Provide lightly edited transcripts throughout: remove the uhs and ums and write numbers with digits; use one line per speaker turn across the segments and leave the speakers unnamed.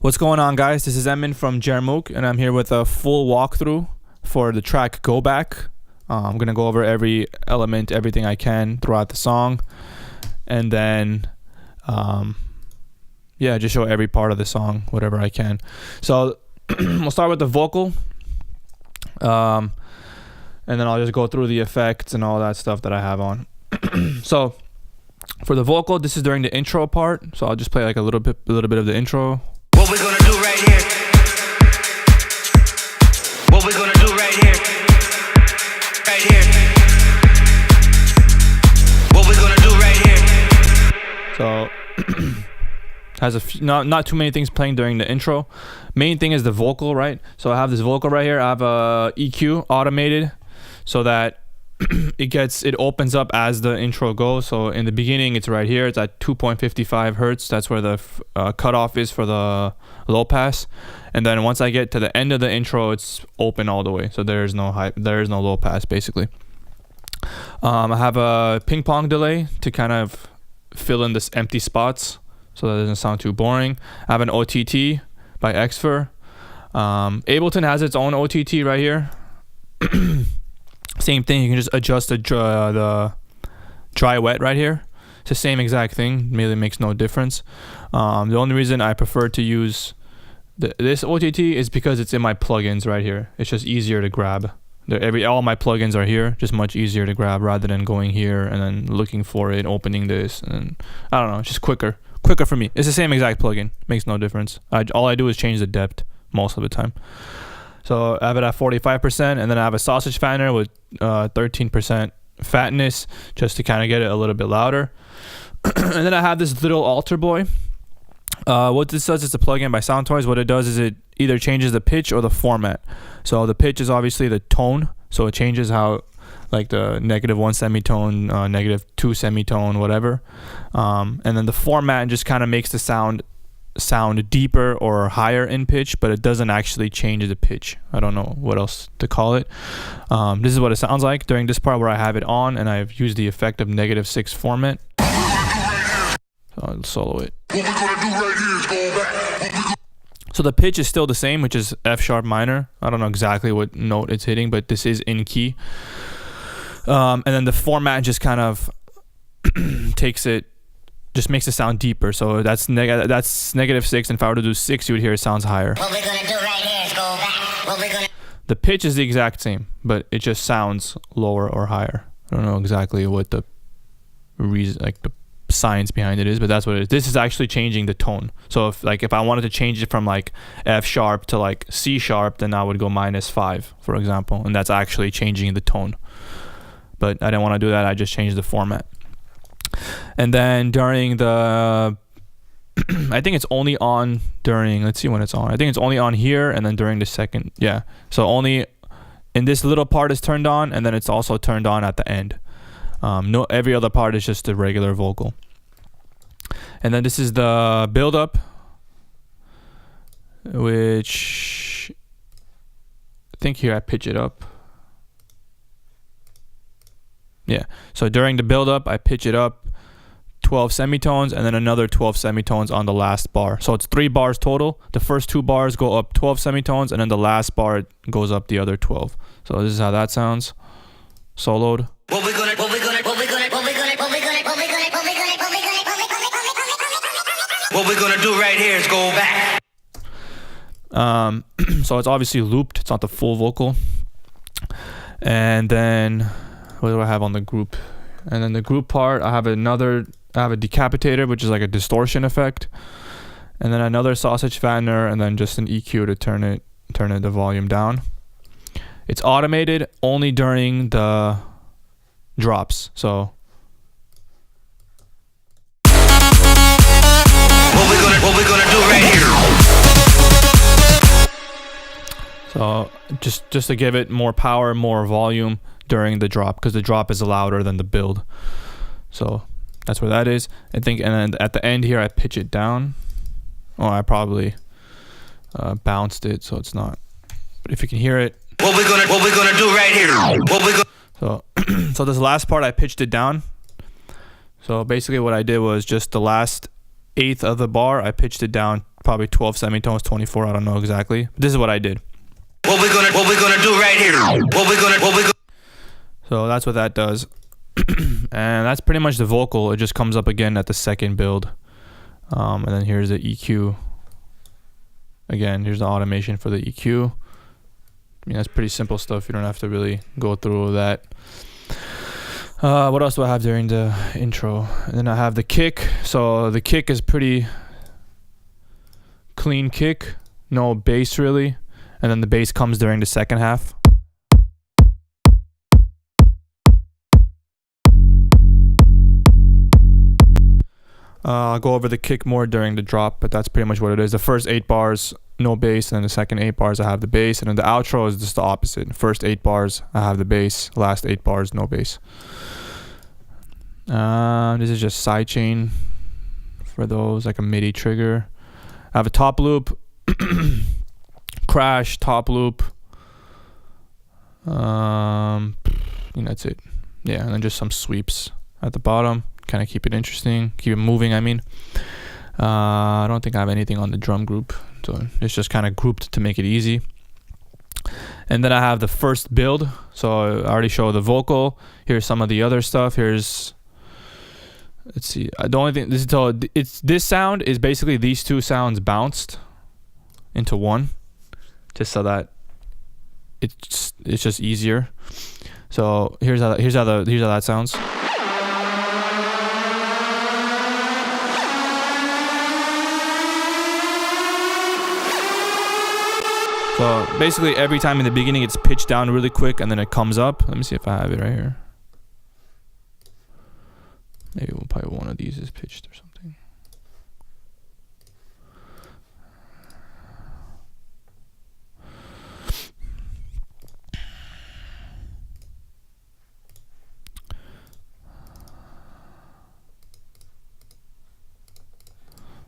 What's going on, guys? This is Emin from JERMUK, and I'm here with a full walkthrough for the track Go Back. I'm going to go over every element, everything I can throughout the song, and then just show every part of the song, whatever I can. So we'll start with the vocal, and then I'll just go through the effects and all that stuff that I have on. So for the vocal, this is during the intro part, so I'll just play like a little bit of the intro.
What we're gonna do right here. What we're gonna do right here. Right here. What we're gonna do right here.
So has not too many things playing during the intro. Main thing is the vocal, right? So I have this vocal right here. I have a EQ automated so that it opens up as the intro goes. So in the beginning, it's right here. It's at 2.55 hertz. That's where the cutoff is for the low pass. And then once I get to the end of the intro, it's open all the way. So there's no low pass basically. I have a ping pong delay to kind of fill in this empty spots so that it doesn't sound too boring. I have an OTT by Xfer. Ableton has its own OTT right here. Same thing, you can just adjust the dry wet right here. It's the same exact thing, really makes no difference. The only reason I prefer to use this OTT is because it's in my plugins right here. It's just easier to grab. All my plugins are here, just much easier to grab rather than going here and then looking for it, opening this, and I don't know, it's just quicker for me. It's the same exact plugin, makes no difference. All I do is change the depth most of the time. So I have it at 45%, and then I have a sausage fattener with 13% fatness just to kind of get it a little bit louder. And then I have this little altar boy. What this does is a plugin by Soundtoys. What it does is it either changes the pitch or the format. So the pitch is obviously the tone, so it changes how, like the -1 semitone, -2 semitone, whatever. And then the format just kind of makes the sound deeper or higher in pitch, but it doesn't actually change the pitch. I don't know what else to call it. This is what it sounds like during this part where I have it on and I've used the effect of -6 format. So I'll solo it. What we're gonna do right here is go back. So the pitch is still the same, which is F sharp minor. I don't know exactly what note it's hitting, but this is in key. And then the format just kind of just makes it sound deeper. So that's -6, and if I were to do 6, you would hear it sounds higher.
What we're gonna do right here is go back.
The pitch is the exact same, but it just sounds lower or higher. I don't know exactly what the reason, like the science behind it is, but that's what it is. This is actually changing the tone. So if I wanted to change it from like F sharp to like C sharp, then I would go -5, for example, and that's actually changing the tone. But I didn't want to do that. I just changed the format. And then during the I think it's only on during, let's see when it's on. I think it's only on here and then during the second. Yeah. So only in this little part is turned on, and then it's also turned on at the end. No, every other part is just the regular vocal. And then this is the build up, which I think here I pitch it up. Yeah, so during the build up, I pitch it up 12 semitones and then another 12 semitones on the last bar. So it's 3 bars total. The first 2 bars go up 12 semitones, and then the last bar goes up the other 12. So this is how that sounds soloed.
What we're gonna do right here is go back.
So it's obviously looped. It's not the full vocal. And then what do I have on the group? And then the group part, I have a decapitator, which is like a distortion effect, and then another sausage fattener, and then just an EQ to turn the volume down. It's automated only during the drops. So
what we're gonna do right here.
So just to give it more power, more volume during the drop, because the drop is louder than the build. So that's where that is. I think, and then at the end here I pitch it down. Oh, I probably bounced it, so it's not. But if you can hear it.
What we're gonna do right here.
So this last part I pitched it down. So basically what I did was just the last eighth of the bar, I pitched it down probably 12 semitones, 24, I don't know exactly. This is what I did.
What we gonna do right here?
So that's what that does. And that's pretty much the vocal. It just comes up again at the second build. And then here's the EQ. Again, here's the automation for the EQ. I mean, that's pretty simple stuff. You don't have to really go through that. What else do I have during the intro? And then I have the kick. So the kick is pretty clean kick. No bass really. And then the bass comes during the second half. I'll go over the kick more during the drop, but that's pretty much what it is. The first 8 bars, no bass, and then the second 8 bars, I have the bass. And then the outro is just the opposite. First 8 bars, I have the bass. Last 8 bars, no bass. This is just sidechain for those, like a MIDI trigger. I have a top loop, crash, top loop. That's it. Yeah, and then just some sweeps at the bottom. Kind of keep it interesting, keep it moving. I mean, I don't think I have anything on the drum group, so it's just kind of grouped to make it easy. And then I have the first build. So I already showed the vocal. Here's some of the other stuff. Here's, let's see. The only thing this sound is basically these two sounds bounced into one, just so that it's just easier. So here's how that sounds. So basically every time in the beginning it's pitched down really quick and then it comes up. Let me see if I have it right here. Maybe we'll probably one of these is pitched or something.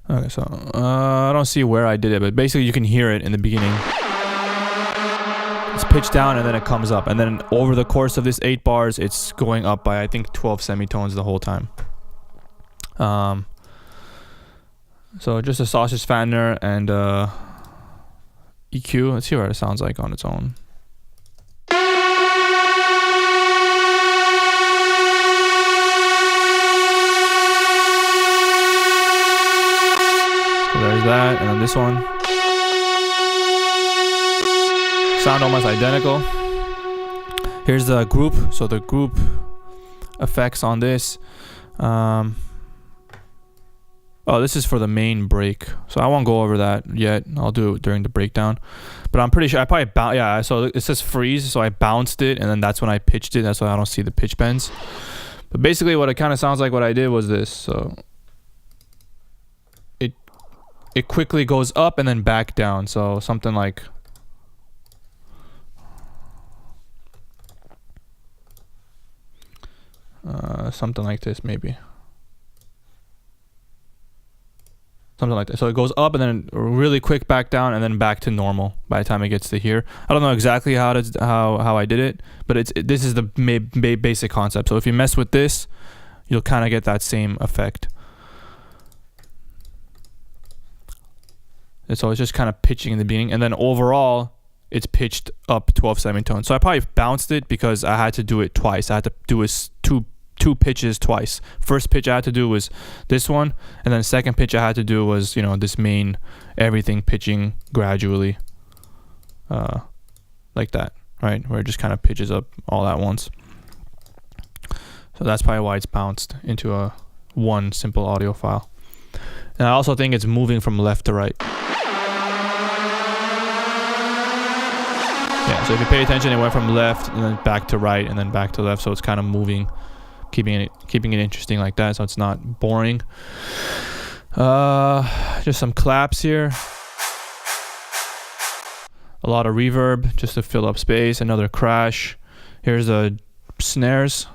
Okay, so I don't see where I did it, but basically you can hear it in the beginning. It's pitched down and then it comes up, and then over the course of this 8 bars it's going up by I think 12 semitones the whole time. So just a sausage fattener and EQ. Let's see what it sounds like on its own. So there's that, and then this one. Sound almost identical. Here's the group. So the group effects on this. This is for the main break. So I won't go over that yet. I'll do it during the breakdown. But I'm pretty sure I probably so it says freeze, so I bounced it and then that's when I pitched it. That's why I don't see the pitch bends. But basically what it kind of sounds like what I did was this. So it quickly goes up and then back down. So something like something like this maybe. Something like that. So it goes up and then really quick back down and then back to normal by the time it gets to here. I don't know exactly how I did it, but this is the basic concept. So if you mess with this, you'll kind of get that same effect. And so it's just kind of pitching in the beginning, and then overall it's pitched up 12 semitones. So I probably bounced it because I had to do it twice. I had to do two pitches twice. First pitch I had to do was this one, and then second pitch I had to do was, this main everything pitching gradually, like that, right? Where it just kind of pitches up all at once. So that's probably why it's bounced into a one simple audio file. And I also think it's moving from left to right. Yeah, so if you pay attention, it went from left and then back to right and then back to left. So it's kind of moving, keeping it interesting like that, so it's not boring. Just some claps here. A lot of reverb just to fill up space. Another crash. Here's the snares.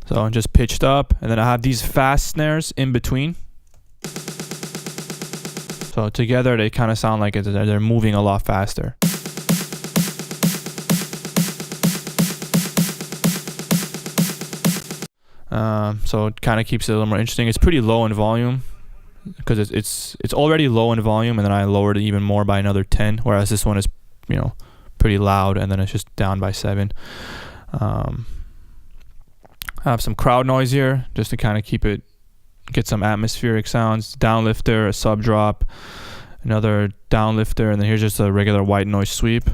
So just pitched up, and then I have these fast snares in between. So together they kind of sound like they're moving a lot faster. So it kind of keeps it a little more interesting. It's pretty low in volume because it's already low in volume, and then I lowered it even more by another 10, whereas this one is, you know, pretty loud, and then it's just down by 7. I have some crowd noise here just to kind of get some atmospheric sounds. Downlifter, a sub drop, another downlifter, and then here's just a regular white noise sweep.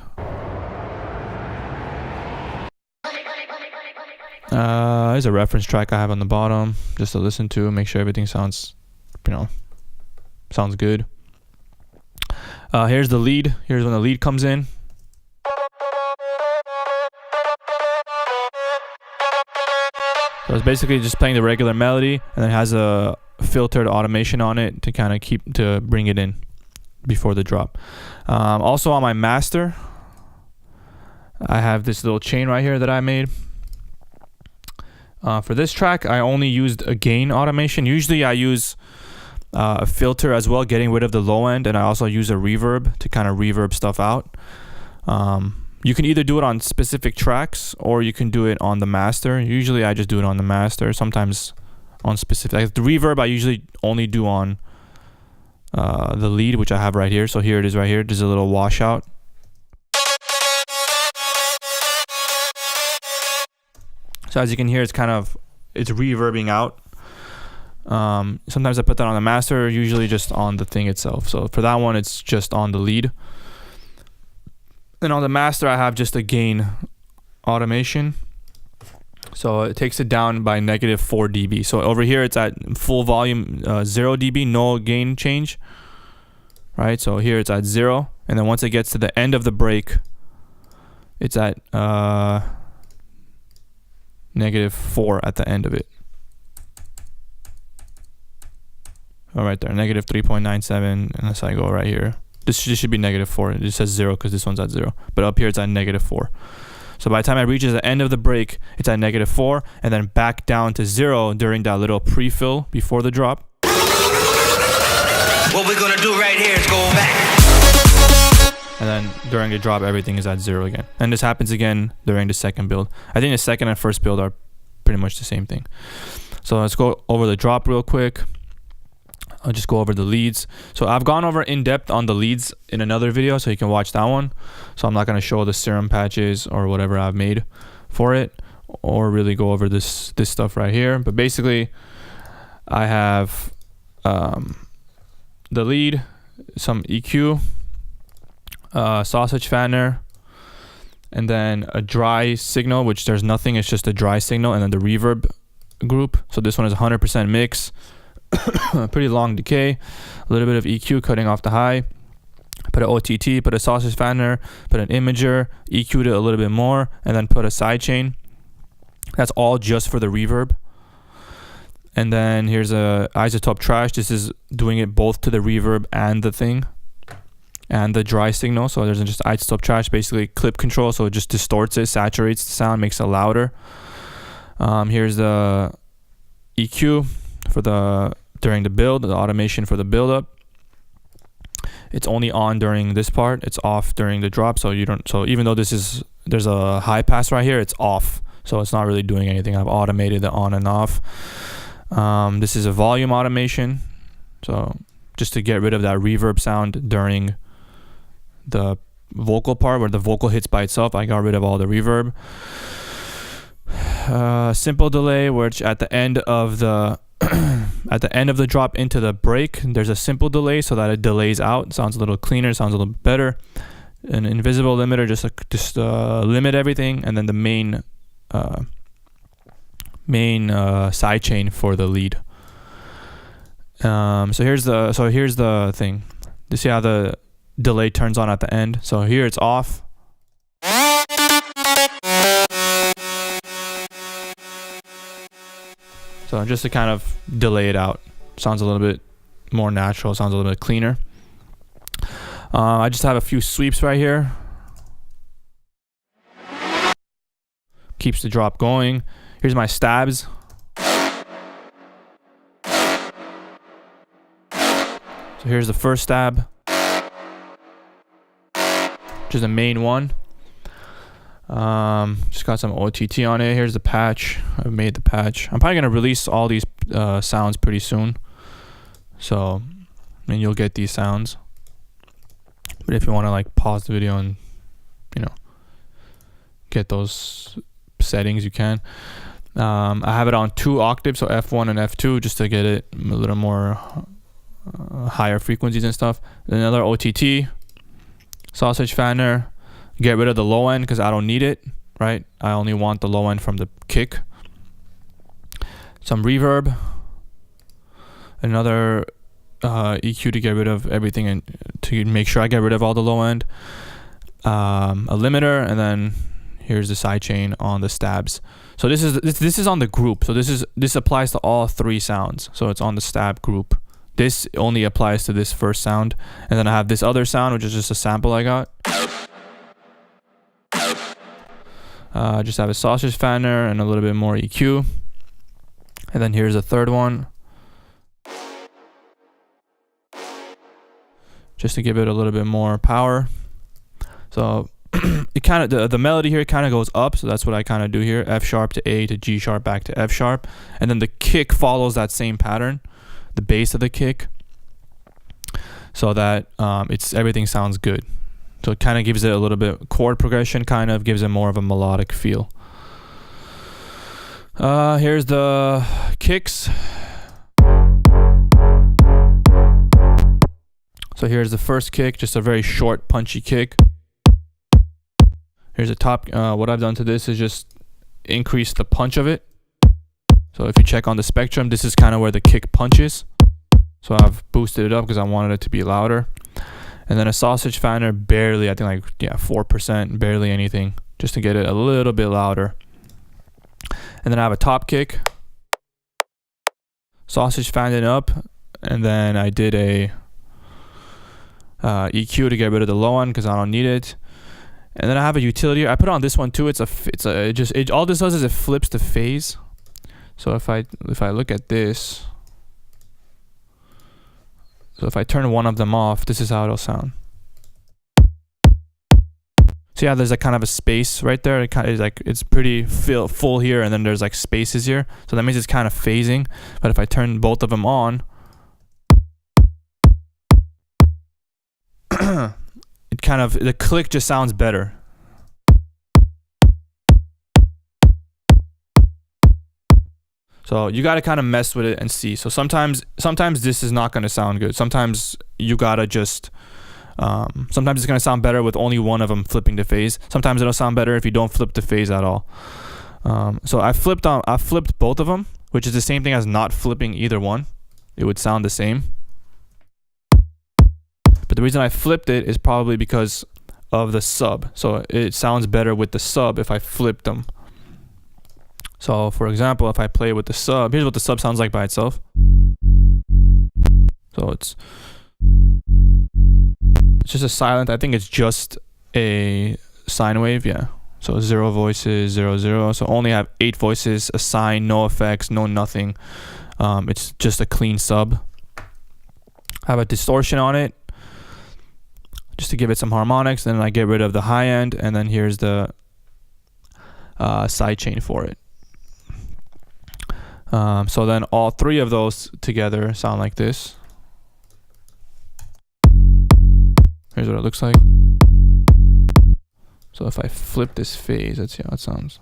There's a reference track I have on the bottom just to listen to, make sure everything sounds, you know, sounds good. Here's the lead. Here's when the lead comes in. So it's basically just playing the regular melody, and then has a filtered automation on it to kind of to bring it in before the drop. Also on my master, I have this little chain right here that I made. For this track, I only used a gain automation. Usually I use a filter as well, getting rid of the low end, and I also use a reverb to kind of reverb stuff out. You can either do it on specific tracks, or you can do it on the master. Usually I just do it on the master, sometimes on specific. Like the reverb I usually only do on the lead, which I have right here. So here it is right here. There's a little washout. So as you can hear, it's reverbing out. Sometimes I put that on the master, usually just on the thing itself. So for that one, it's just on the lead. Then on the master, I have just a gain automation. So it takes it down by -4 dB. So over here, it's at full volume, 0 dB, no gain change. Right, so here it's at 0. And then once it gets to the end of the break, it's at -4 at the end of it. Oh, right there, -3.97, unless I go right here. This should be -4. It just says 0 because this one's at 0. But up here it's at -4. So by the time it reaches the end of the break, it's at -4, and then back down to 0 during that little pre-fill before the drop.
What we're gonna do right here is go back.
And then during the drop, everything is at 0 again. And this happens again during the second build. I think the second and first build are pretty much the same thing. So let's go over the drop real quick. I'll just go over the leads. So I've gone over in depth on the leads in another video, so you can watch that one. So I'm not going to show the serum patches or whatever I've made for it, or really go over this stuff right here. But basically, I have the lead, some EQ, sausage fanner, and then a dry signal, which there's nothing, it's just a dry signal, and then the reverb group. So this one is 100% mix. Pretty long decay, a little bit of EQ cutting off the high, put an OTT, put a sausage fanner, put an imager, EQ'd it a little bit more, and then put a sidechain. That's all just for the reverb. And then here's a isotope trash. This is doing it both to the reverb and the thing, and the dry signal. So there's just isotope trash, basically clip control, so it just distorts it, saturates the sound, makes it louder. Here's the EQ for during the build, the automation for the build up. It's only on during this part, it's off during the drop. So even though there's a high pass right here, it's off, so it's not really doing anything. I've automated the on and off. This is a volume automation, so just to get rid of that reverb sound during the vocal part where the vocal hits by itself. I got rid of all the reverb. Simple delay, which at the end of the at the end of the drop into the break, there's a simple delay so that it delays out. It sounds a little cleaner, sounds a little better. An invisible limiter, just limit everything, and then the main sidechain for the lead. So here's the thing. You see how the delay turns on at the end? So here it's off. So just to kind of delay it out. Sounds a little bit more natural, sounds a little bit cleaner. I just have a few sweeps right here. Keeps the drop going. Here's my stabs. So here's the first stab, which is the main one. Just got some OTT on it. Here's the patch. I've made the patch. I'm probably gonna release all these sounds pretty soon, so I mean you'll get these sounds. But if you want to like pause the video and get those settings, you can. I have it on 2 octaves, so F1 and F2, just to get it a little more higher frequencies and stuff. Another OTT, sausage fanner. Get rid of the low end because I don't need it, right? I only want the low end from the kick. Some reverb. Another EQ to get rid of everything and to make sure I get rid of all the low end. A limiter, and then here's the sidechain on the stabs. So this is on the group. So this applies to all 3 sounds. So it's on the stab group. This only applies to this first sound, and then I have this other sound, which is just a sample I got. Just have a sausage fanner and a little bit more EQ. And then here's the third one. Just to give it a little bit more power. So it kind of, the melody here kind of goes up. So that's what I kind of do here. F sharp to A to G sharp back to F sharp. And then the kick follows that same pattern. The bass of the kick. So that everything sounds good. So it kind of gives it a little bit chord progression, kind of gives it more of a melodic feel. Here's the kicks. So here's the first kick, just a very short, punchy kick. Here's the top. What I've done to this is just increase the punch of it. So if you check on the spectrum, this is kind of where the kick punches. So I've boosted it up because I wanted it to be louder. And then a sausage fanner, barely, I think like, 4%, barely anything, just to get it a little bit louder. And then I have a top kick. Sausage fanned it up. And then I did a EQ to get rid of the low end because I don't need it. And then I have a utility. I put on this one too. All this does is it flips the phase. So if I look at this, so if I turn one of them off, this is how it'll sound. So yeah, there's like kind of a space right there. It kind of is like, it's pretty full here, and then there's like spaces here. So that means it's kind of phasing. But if I turn both of them on, the click just sounds better. So you got to kind of mess with it and see. So sometimes this is not going to sound good. Sometimes you got to just, sometimes it's going to sound better with only one of them flipping the phase. Sometimes it'll sound better if you don't flip the phase at all. So I flipped both of them, which is the same thing as not flipping either one. It would sound the same. But the reason I flipped it is probably because of the sub. So it sounds better with the sub if I flip them. So for example, if I play with the sub, here's what the sub sounds like by itself. So it's just a silent, I think it's just a sine wave, yeah. So 0 voices, 0, 0. So only have 8 voices, a sine, no effects, no nothing. It's just a clean sub. I have a distortion on it, just to give it some harmonics. Then I get rid of the high end, and then here's the sidechain for it. So then all 3 of those together sound like this. Here's what it looks like. So if I flip this phase, let's see how it sounds.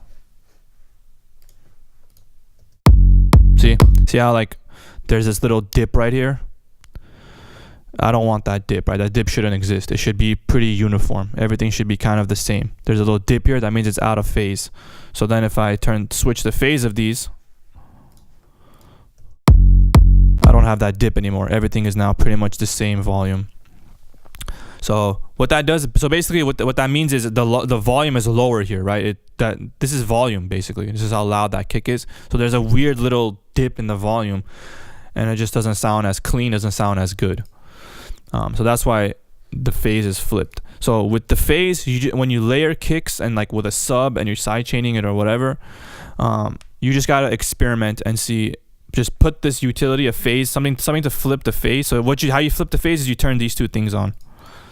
See how like there's this little dip right here? I don't want that dip, right? That dip shouldn't exist. It should be pretty uniform. Everything should be kind of the same. There's a little dip here, that means it's out of phase. So then if I switch the phase of these, I don't have that dip anymore. Everything is now pretty much the same volume. So what that does, so basically what that means is the volume is lower here, right? This is volume basically. This is how loud that kick is. So there's a weird little dip in the volume, and it just doesn't sound as clean, doesn't sound as good. So that's why the phase is flipped. So with the phase, when you layer kicks and like with a sub and you're side chaining it or whatever, you just gotta experiment and see. Just put this utility, a phase, something to flip the phase. So how you flip the phase is you turn these 2 things on.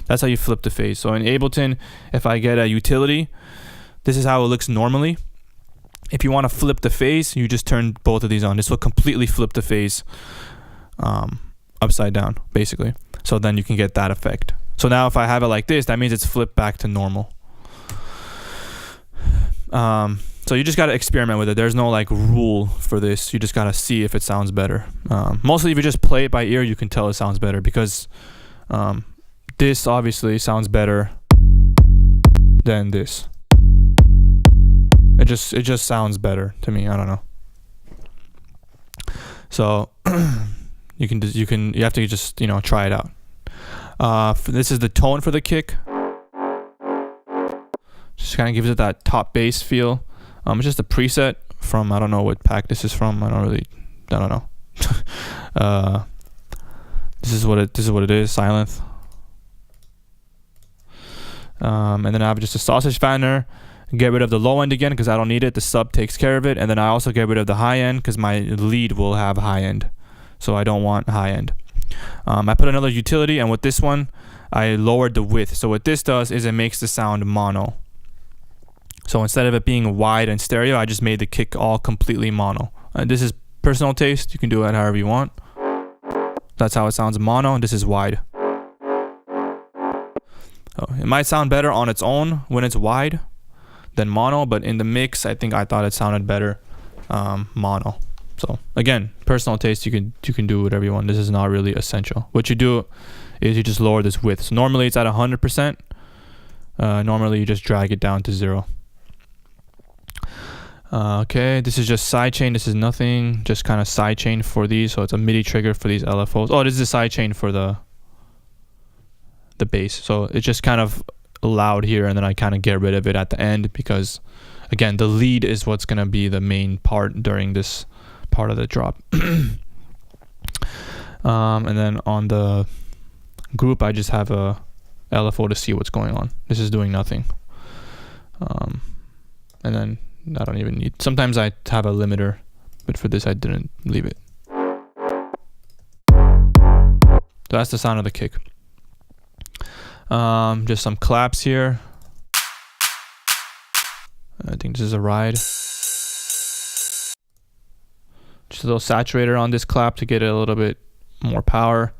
That's how you flip the phase. So in Ableton, if I get a utility, This is how it looks normally. If you want to flip the phase, you just turn both of these on. This will completely flip the phase upside down, basically. So then you can get that effect. So now if I have it like this, that means it's flipped back to normal. So you just got to experiment with it. There's no like rule for this. You just got to see if it sounds better. Mostly if you just play it by ear, you can tell it sounds better, because this obviously sounds better than this. It just sounds better to me. I don't know. So you have to just, you know, try it out. This is the tone for the kick. Just kind of gives it that top bass feel. It's just a preset from, I don't know what pack this is from. I don't know. This is what it is. Silent. And then I have just a sausage fanner. Get rid of the low end again because I don't need it. The sub takes care of it. And then I also get rid of the high end because my lead will have high end, so I don't want high end. I put another utility, and with this one I lowered the width. So what this does is it makes the sound mono. So instead of it being wide and stereo, I just made the kick all completely mono. This is personal taste. You can do it however you want. That's how it sounds mono, and this is wide. So it might sound better on its own when it's wide than mono, but in the mix I thought it sounded better mono. So again, personal taste. You can do whatever you want. This is not really essential. What you do is you just lower this width. So normally it's at 100%. Normally you just drag it down to 0. Okay, this is just sidechain. This is nothing, just kind of sidechain for these. So it's a MIDI trigger for these LFOs. Oh, this is a sidechain for the bass. So it's just kind of loud here, and then I kind of get rid of it at the end because, again, the lead is what's going to be the main part during this part of the drop. And then on the group, I just have a LFO to see what's going on. This is doing nothing. And then I don't even need, sometimes I have a limiter, but for this I didn't leave it. So that's the sound of the kick. Just some claps here. I think this is a ride. Just a little saturator on this clap to get it a little bit more power.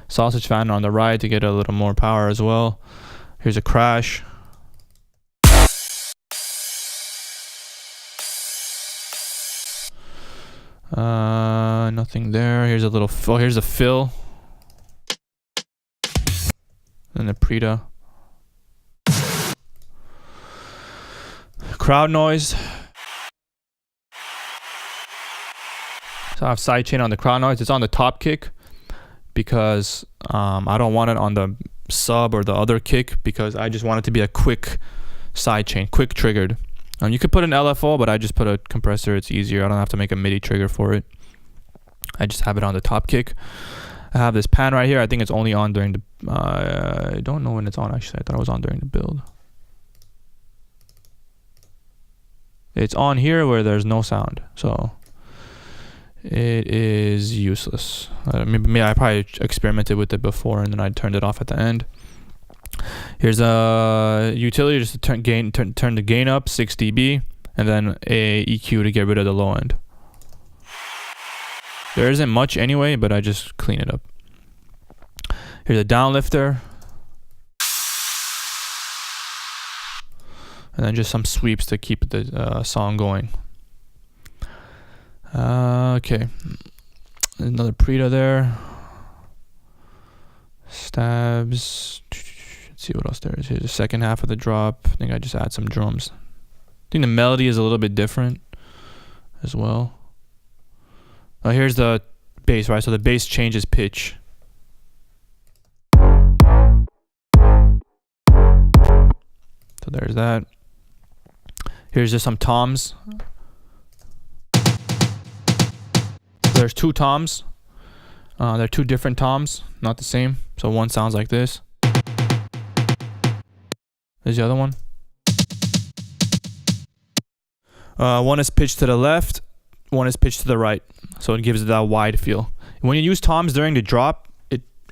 Sausage fan on the ride to get a little more power as well. Here's a crash. Nothing there. Here's a little here's a fill. And a Preta. Crowd noise. So I have sidechain on the crowd noise. It's on the top kick because I don't want it on the sub or the other kick because I just want it to be a quick sidechain, quick triggered. You could put an LFO, but I just put a compressor. It's easier. I don't have to make a MIDI trigger for it. I just have it on the top kick. I have this pan right here. I think it's only on during the... I don't know when it's on, actually. I thought it was on during the build. It's on here where there's no sound. So it is useless. Maybe I probably experimented with it before and then I turned it off at the end. Here's a utility just to turn the gain up 6 dB, and then a EQ to get rid of the low end. There isn't much anyway, but I just clean it up. Here's a downlifter, and then just some sweeps to keep the song going. Okay, another Preta there. Stabs. Let's see what else there is. Here's the second half of the drop. I think I just add some drums. I think the melody is a little bit different as well. Oh, here's the bass, right? So the bass changes pitch. So there's that. Here's just some toms. There's 2 toms. They're 2 different toms, not the same. So one sounds like this. There's the other one. One is pitched to the left, one is pitched to the right. So it gives it that wide feel. When you use toms during the drop,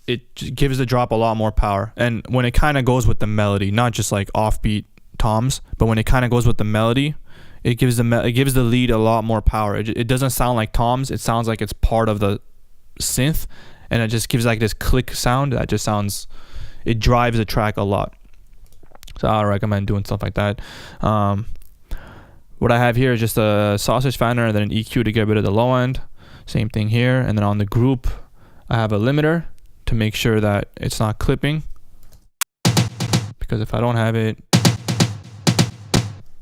it gives the drop a lot more power. And when it kind of goes with the melody, not just like offbeat toms, but when it kind of goes with the melody, it gives the lead a lot more power. It doesn't sound like toms. It sounds like it's part of the synth, and it just gives like this click sound that just sounds, it drives the track a lot. So I recommend doing stuff like that. What I have here is just a sausage fanner and then an EQ to get rid of the low end. Same thing here. And then on the group, I have a limiter to make sure that it's not clipping. Because if I don't have it,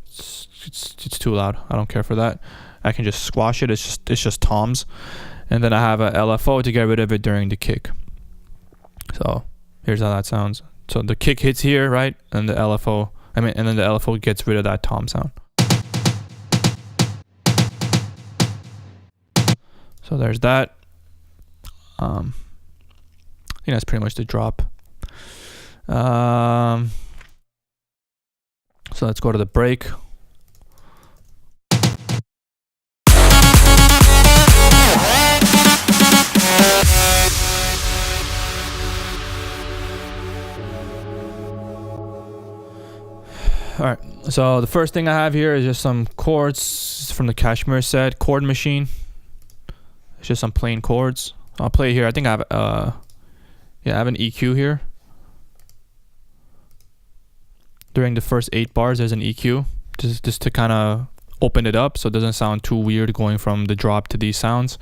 it's too loud. I don't care for that. I can just squash it. It's just toms. And then I have a LFO to get rid of it during the kick. So here's how that sounds. So the kick hits here, right? And the LFO, and then the LFO gets rid of that tom sound. So there's that. I think that's pretty much the drop. So let's go to the break. All right, so the first thing I have here is just some chords from the Kashmir set, chord machine. It's just some plain chords. I'll play here. I think I have I have an EQ here. During the first 8 bars, there's an EQ, just to kind of open it up so it doesn't sound too weird going from the drop to these sounds.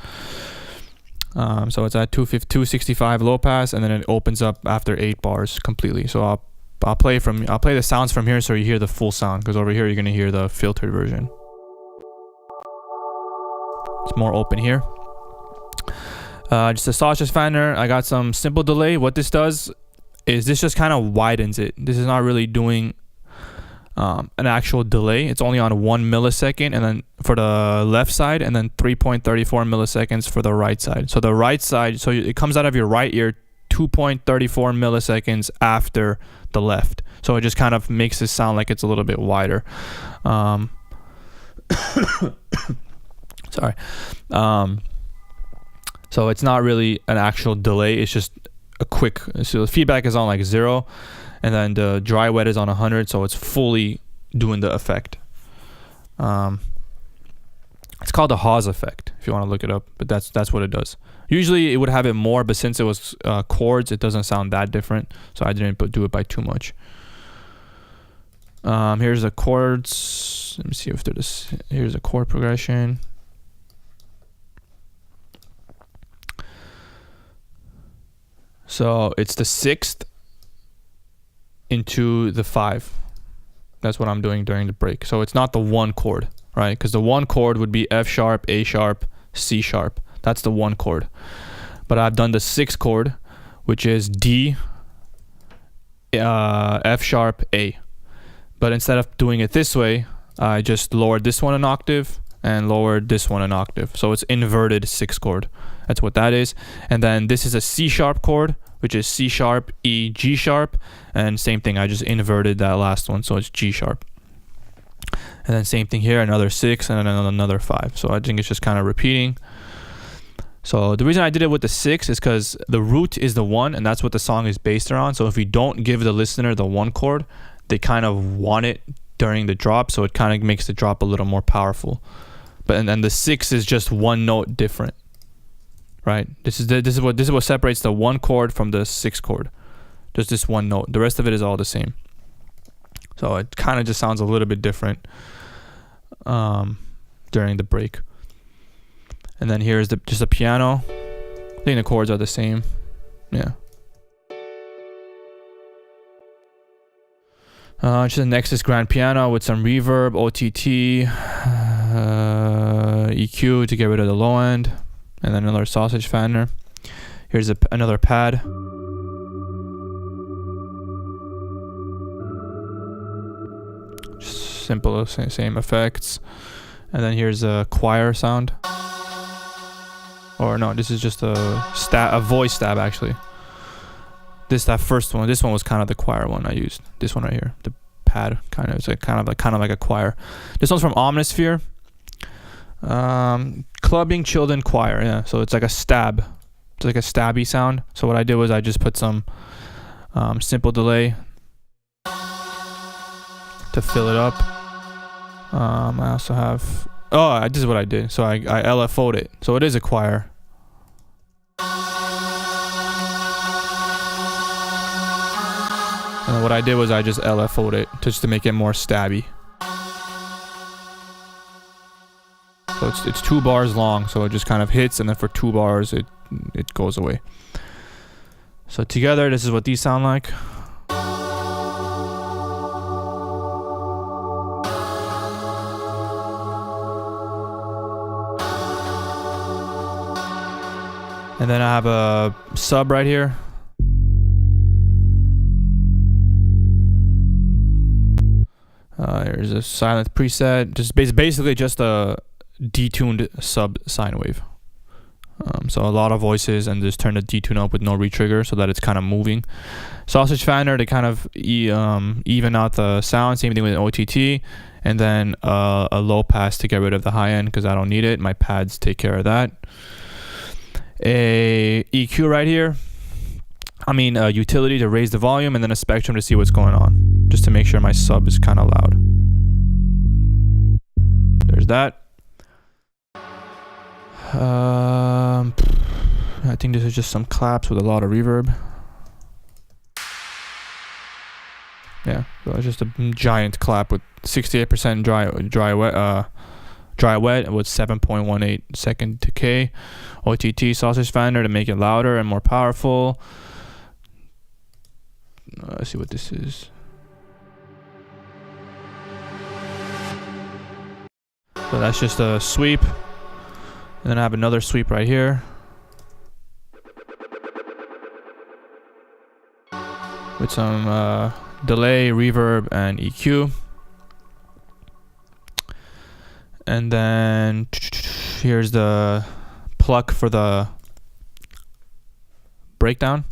So it's at 265 low pass, and then it opens up after 8 bars completely. So I'll play the sounds from here so you hear the full sound, because over here you're gonna hear the filtered version. It's more open here. Just a sausage fanner. I got some simple delay. What this does is this just kind of widens it. This is not really doing an actual delay. It's only on 1 millisecond, and then for the left side, and then 3.34 milliseconds for the right side. So the right side, so it comes out of your right ear 2.34 milliseconds after the left. So it just kind of makes it sound like it's a little bit wider. Sorry. So it's not really an actual delay. It's just a quick. So the feedback is on like 0, and then the dry wet is on 100. So it's fully doing the effect. It's called the Haas effect if you want to look it up, but that's what it does. Usually it would have it more, but since it was chords, it doesn't sound that different. So I didn't do it by too much. Here's the chords. Let me see if there's here's a chord progression. So it's the 6th into the 5. That's what I'm doing during the break. So it's not the 1 chord, right? Because the 1 chord would be F sharp, A sharp, C sharp. That's the 1 chord. But I've done the 6th chord, which is D, F sharp, A. But instead of doing it this way, I just lowered this one an octave and lowered this one an octave. So it's inverted 6th chord. That's what that is. And then this is a C sharp chord, which is C sharp, E, G sharp. And same thing, I just inverted that last one, so it's G sharp. And then same thing here, another 6 and then another 5. So I think it's just kind of repeating. So the reason I did it with the 6 is because the root is the 1, and that's what the song is based around. So if we don't give the listener the 1 chord, they kind of want it during the drop, so it kind of makes the drop a little more powerful. But and then the 6 is just 1 note different, right? This is what separates the 1 chord from the 6 chord. Just this 1 note. The rest of it is all the same. So it kind of just sounds a little bit different during the break. And then here's just a piano. I think the chords are the same. Yeah. Just the Nexus grand piano with some reverb, OTT, EQ to get rid of the low end, and then another sausage fanner. Here's another pad. Just simple, same effects. And then here's a choir sound. Or no, this is just a voice stab actually. That first one, this one was kind of the choir one I used. This one right here, the pad kind of, it's like kind of like a choir. This one's from Omnisphere. Clubbing Children Choir, yeah. So it's like a stab. It's like a stabby sound. So what I did was I just put some simple delay. to fill it up. I also have, this is what I did. So I LFO'd it. So it is a choir. And what I did was I just LFO'd it just to make it more stabby. So it's 2 bars long, so it just kind of hits, and then for 2 bars it goes away. So together, this is what these sound like. And then I have a sub right here. Here's a silent preset, just basically just a detuned sub sine wave. So a lot of voices, and just turn the detune up with no retrigger so that it's kind of moving. Sausage fanner to kind of even out the sound. Same thing with an OTT, and then a low pass to get rid of the high end because I don't need it. My pads take care of that. A EQ right here. I mean a utility to raise the volume, and then a spectrum to see what's going on, just to make sure my sub is kind of loud. There's that. I think this is just some claps with a lot of reverb. Yeah, so it's just a giant clap with 68% dry wet with 7.18 second decay. OTT sausage fanner to make it louder and more powerful. Let's see what this is. So that's just a sweep. And then I have another sweep right here. With some delay, reverb, and EQ. And then here's the pluck for the breakdown.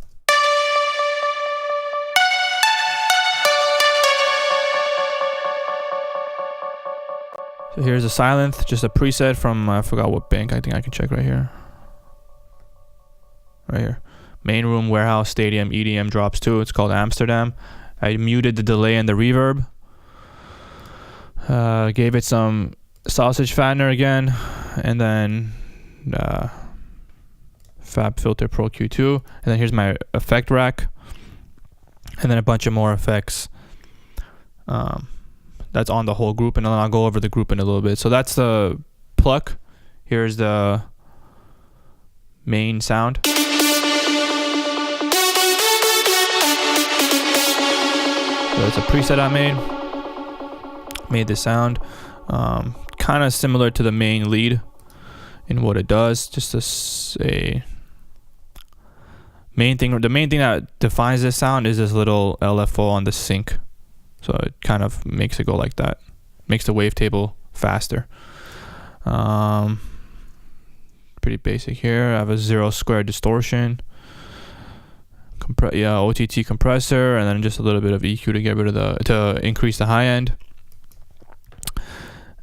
So here's a silent, just a preset from, I forgot what bank. I think I can check right here. Right here. Main room, warehouse, stadium, EDM drops 2. It's called Amsterdam. I muted the delay and the reverb. Gave it some sausage fanner again. And then Fab Filter Pro Q2. And then here's my effect rack. And then a bunch of more effects. That's on the whole group, and then I'll go over the group in a little bit. So that's the pluck. Here's the main sound. So it's a preset I made this sound. Kind of similar to the main lead in what it does. Just a main thing. The main thing that defines this sound is this little LFO on the sync. So it kind of makes it go like that. Makes the wavetable faster. Pretty basic here. I have a 0 square distortion. OTT compressor, and then just a little bit of EQ to get rid of to increase the high end.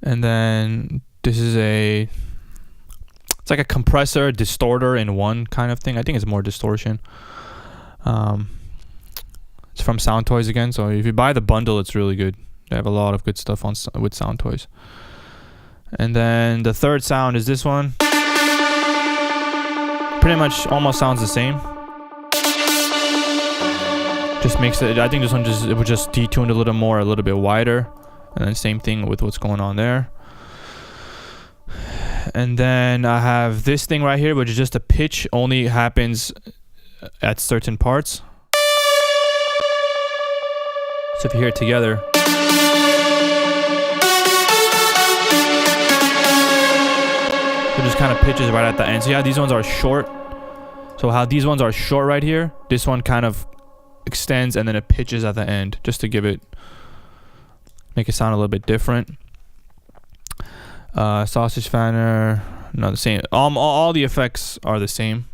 And then this is it's like a compressor, distorter in one kind of thing. I think it's more distortion. It's from Sound Toys again, so if you buy the bundle, it's really good. They have a lot of good stuff with Sound Toys. And then the third sound is this one. Pretty much almost sounds the same. Just makes it, I think this one it was just detuned a little more, a little bit wider. And then same thing with what's going on there. And then I have this thing right here, which is just a pitch, only happens at certain parts. So if you hear it together, it just kind of pitches right at the end. So yeah, these ones are short. So how these ones are short right here, this one kind of extends and then it pitches at the end, just to make it sound a little bit different. Sausage fanner, no, the same. All the effects are the same.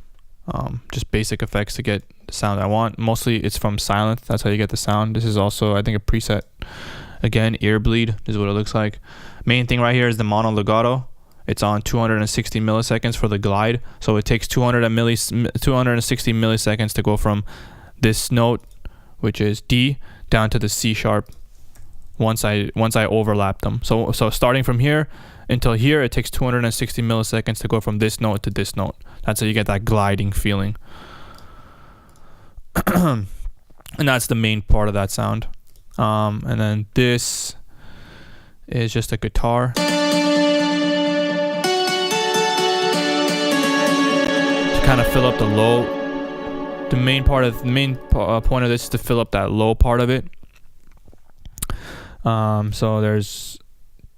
Just basic effects to get the sound I want. Mostly it's from silent. That's how you get the sound. This is also, I think, a preset. Again, ear bleed is what it looks like. Main thing right here is the mono legato. It's on 260 milliseconds for the glide. So it takes 260 milliseconds to go from this note, which is D, down to the C sharp once I overlap them. So starting from here until here, it takes 260 milliseconds to go from this note to this note. That's how you get that gliding feeling. And that's the main part of that sound. And then this is just a guitar. To kind of fill up the low. The main point of this is to fill up that low part of it. So there's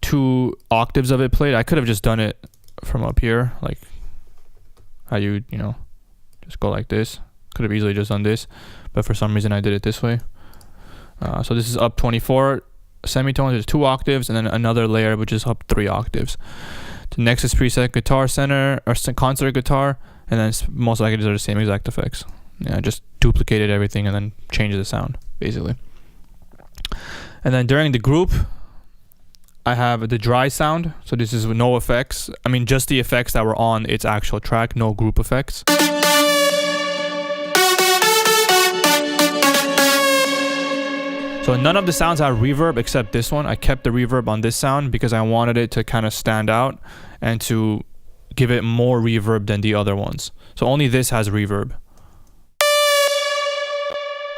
2 octaves of it played. I could have just done it from up here, like how you know, just go like this. Could have easily just done this, but for some reason I did it this way. So this is up 24 semitones. There's 2 octaves, and then another layer which is up 3 octaves. The next is preset guitar center or concert guitar, and then most likely these are the same exact effects. Yeah, just duplicated everything and then changed the sound basically. And then during the group, I have the dry sound. So this is with no effects. I mean, just the effects that were on its actual track, no group effects. So none of the sounds have reverb except this one. I kept the reverb on this sound because I wanted it to kind of stand out and to give it more reverb than the other ones. So only this has reverb.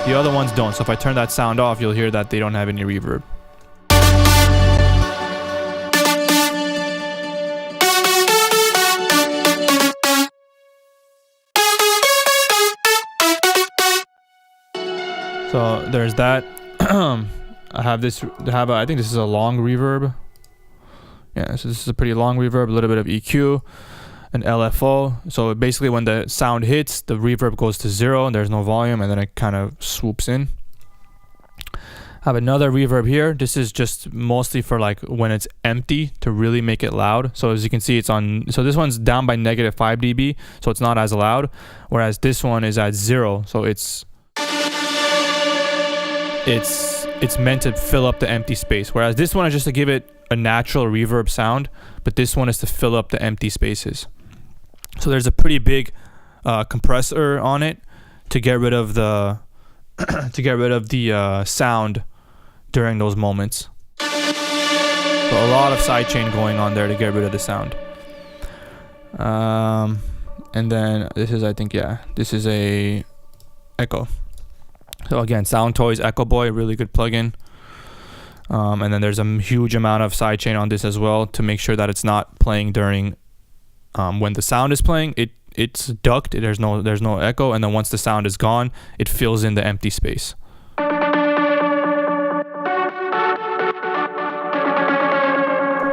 The other ones don't. So if I turn that sound off, you'll hear that they don't have any reverb. So there's that. I have this. I think this is a long reverb. Yeah, so this is a pretty long reverb. A little bit of EQ, an LFO. So basically, when the sound hits, the reverb goes to 0, and there's no volume, and then it kind of swoops in. I have another reverb here. This is just mostly for like when it's empty to really make it loud. So as you can see, it's on. So this one's down by -5 dB, so it's not as loud. Whereas this one is at 0, so it's meant to fill up the empty space. Whereas this one is just to give it a natural reverb sound, but this one is to fill up the empty spaces. So there's a pretty big compressor on it to get rid of the sound during those moments. So a lot of sidechain going on there to get rid of the sound. And then this is, I think, yeah, this is a echo. So again, Sound Toys Echo Boy, really good plugin. And then there's a huge amount of sidechain on this as well to make sure that it's not playing during when the sound is playing. It's ducked. There's no echo, and then once the sound is gone, it fills in the empty space.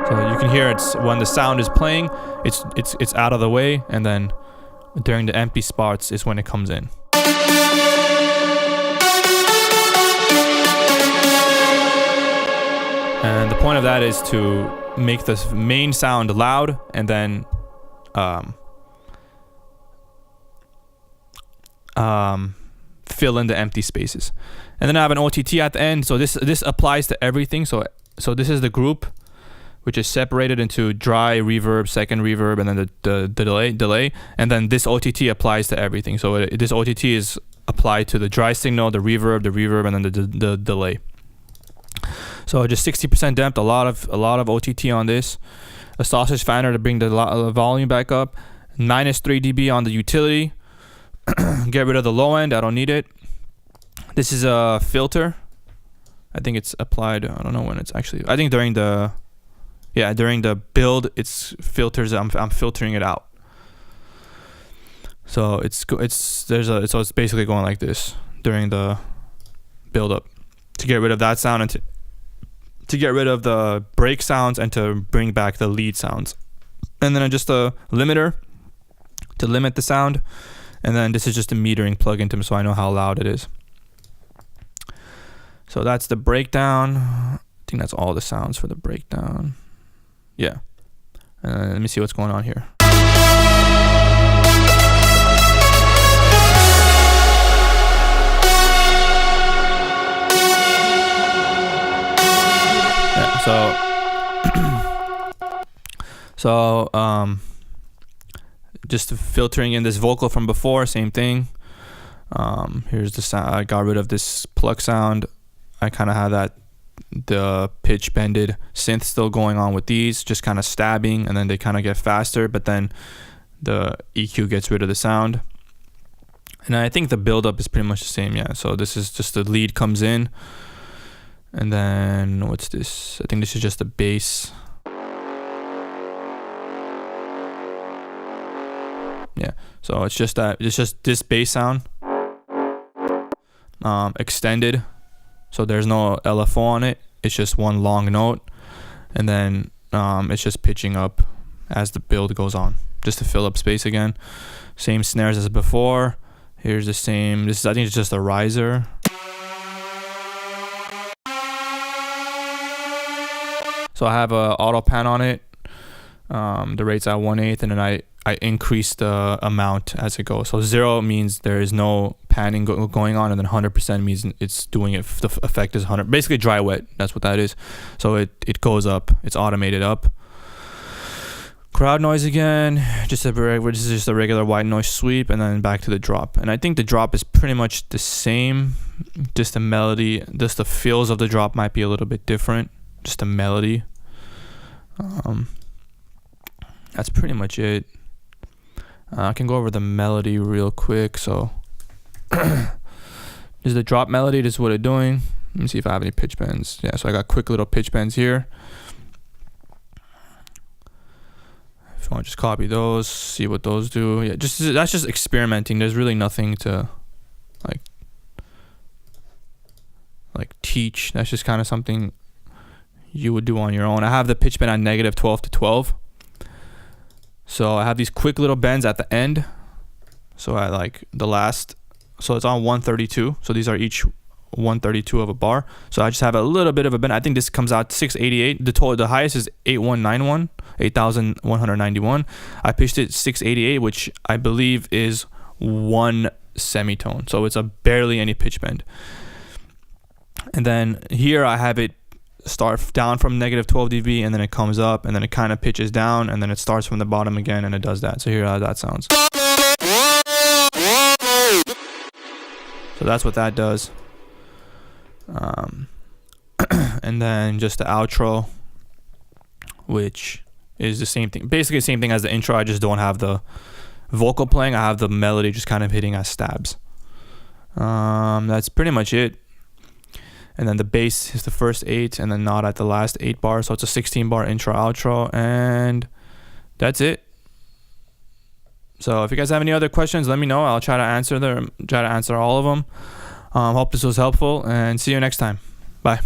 So you can hear it's when the sound is playing, it's out of the way, and then during the empty spots is when it comes in. And the point of that is to make the main sound loud and then fill in the empty spaces. And then I have an OTT at the end. So this applies to everything. So this is the group, which is separated into dry, reverb, second reverb, and then the delay. And then this OTT applies to everything. So this OTT is applied to the dry signal, the reverb, and then the delay. So just 60% damped, a lot of OTT on this. A sausage fanner to bring the volume back up. -3 dB on the utility. Get rid of the low end, I don't need it. This is a filter. I think it's applied, I don't know when it's actually, I think during the build, it's filters, I'm filtering it out. So it's basically going like this during the build up to get rid of that sound and to get rid of the break sounds and to bring back the lead sounds. And then just a limiter to limit the sound. And then this is just a metering plugin to so I know how loud it is. So that's the breakdown. I think that's all the sounds for the breakdown. Yeah. Let me see what's going on here. So just filtering in this vocal from before, same thing. Here's the sound. I got rid of this pluck sound. I kind of have that the pitch bended synth still going on with these, just kind of stabbing, and then they kind of get faster, but then the EQ gets rid of the sound. And I think the buildup is pretty much the same, yeah. So this is just the lead comes in, and then what's this? I think this is just the bass. Yeah, so it's just this bass sound extended, so there's no LFO on it. It's just one long note, and then it's just pitching up as the build goes on, just to fill up space again. Same snares as before. Here's the same. This is, I think it's just a riser. So I have a auto pan on it. The rate's at 1/8, and then I increase the amount as it goes. So 0 means there is no panning going on, and then 100% means it's doing it. The effect is 100. Basically dry wet. That's what that is. So it goes up. It's automated up. Crowd noise again. This is just a regular white noise sweep, and then back to the drop. And I think the drop is pretty much the same. Just the melody, just the feels of the drop might be a little bit different. Just the melody. That's pretty much it. I can go over the melody real quick. So this is the drop melody. This is what it's doing. Let me see if I have any pitch bends. Yeah, so I got quick little pitch bends here. If you want to just copy those, see what those do. Yeah, that's just experimenting. There's really nothing to like teach. That's just kind of something you would do on your own. I have the pitch bend on -12 to 12. So I have these quick little bends at the end. So I like the last, so it's on 132. So these are each 132 of a bar. So I just have a little bit of a bend. I think this comes out 688. The highest is 8191, 8191. I pitched it 688, which I believe is 1 semitone. So it's a barely any pitch bend. And then here I have it start down from -12 dB, and then it comes up, and then it kind of pitches down, and then it starts from the bottom again, and it does that. So here how that sounds. So that's what that does. And then just the outro, which is the same thing, basically the same thing as the intro. I just don't have the vocal playing. I have the melody just kind of hitting as stabs. That's pretty much it. And then the bass is the first 8, and then not at the last 8 bars. So it's a 16 bar intro outro, and that's it. So if you guys have any other questions, let me know. I'll try to answer all of them. Hope this was helpful, and see you next time. Bye.